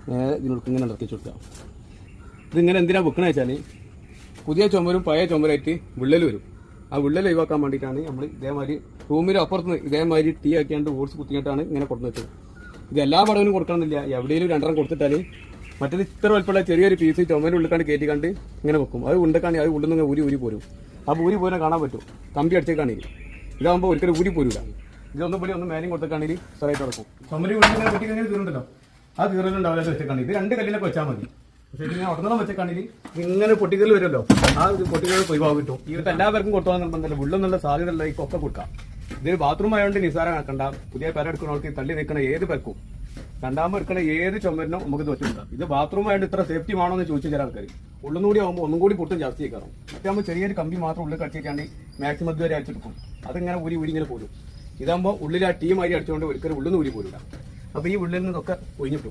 ഇതിനോട് ഇങ്ങനെ ഇറക്കി കൊടുക്കുക. ഇതിങ്ങനെ എന്തിനാ വെക്കണ വെച്ചാൽ പുതിയ ചുമരും പഴയ ചുമരായിട്ട് വിള്ളൽ വരും. ആ വിള്ളൽ ഒഴിവാക്കാൻ വേണ്ടിയിട്ടാണ് നമ്മൾ ഇതേമാതിരി റൂമിൻ്റെ അപ്പുറത്ത് ഇതേമാതിരി ടീ ആക്കിയാണ്ട് ഓട്സ് കുത്തിയിട്ടാണ് ഇങ്ങനെ കൊടുത്തു വെച്ചത്. ഇത് എല്ലാ പടവിനും കൊടുക്കണമെന്നില്ല, എവിടെയും രണ്ടെണ്ണം കൊടുത്തിട്ടാൽ മറ്റേത് ഇത്ര വലുപ്പമുള്ള ചെറിയൊരു പീസ് ചുമരിൻ്റെ ഉള്ളിക്കാണ്ട് കയറ്റി കണ്ട് ഇങ്ങനെ വെക്കും. അത് ഉണ്ടക്കാണെങ്കിൽ അത് ഉള്ളിൽ നിന്ന് ഊരി പോരും. അപ്പോൾ ഊരി പോരാൻ കാണാൻ പറ്റും, കമ്പി അടിച്ചേക്കാണെങ്കിൽ. ഇതാകുമ്പോൾ ഒരിക്കലും ഊരി പോരൂല. ഇതൊന്നും പൊടി ഒന്ന് മേലും കൊടുത്തേക്കാണെങ്കിൽ സ്ഥലമായിട്ട് നടക്കും. ചുമരി ഉള്ളിൽ വെട്ടിക്കഴിഞ്ഞാൽ തീരുണ്ടല്ലോ, ആ തീരലുണ്ടാവില്ല വെച്ചേക്കാണെങ്കിൽ. ഇത് രണ്ട് കല്ലിനൊക്കെ വെച്ചാൽ മതി. പക്ഷേ ഇങ്ങനെ ഒട്ടണം വെച്ചേക്കാണെങ്കിൽ ഇങ്ങനെ പൊട്ടിക്കൽ വരുമല്ലോ, ആ പൊട്ടിക്കൽ ഒഴിവാകും കിട്ടും. ഇവർക്ക് എല്ലാവർക്കും കൊടുത്തോളം നിർബന്ധമില്ല, ഉള്ളെന്നുള്ള സാധ്യതയുള്ള ഈ ഒക്കെ കൊടുക്കാം. ഇതൊരു ബാത്റൂം ആയതുകൊണ്ട് നിസ്സാരം ആക്കണ്ട. പുതിയ പേര എടുക്കുന്നവർക്ക് തള്ളി നിൽക്കണ ഏത് പേർക്കും രണ്ടാമത് എടുക്കണ ഏത് ചുമരിനും നമുക്ക് ഇത് വെച്ചുകൊടുക്കാം. ഇത് ബാത്റൂം ആയതുകൊണ്ട് ഇത്ര സേഫ്റ്റി ആണോ എന്ന് ചോദിച്ചു ചില ആൾക്കാർ. ഉള്ളും കൂടി ആകുമ്പോൾ ഒന്നും കൂടി പൊട്ടും ജാസ്തി കയറും. മറ്റാകുമ്പോൾ ചെറിയൊരു കമ്പി മാത്രം ഉള്ളിൽ കടിച്ചേക്കാണ്ട് മാക്സിമം ഇതുവരെ അടിച്ചെടുക്കും. അതിങ്ങനെ ഊരി ഇങ്ങനെ പോരും. ഇതാകുമ്പോൾ ഉള്ളിൽ ആ ടീം ആയി അടിച്ചുകൊണ്ട് ഒരിക്കലും ഉള്ളിൽ നിന്ന് ഊരി പോരില്ല. അപ്പോൾ ഈ ഉള്ളിൽ നിന്നൊക്കെ ഒഴിഞ്ഞിട്ടു.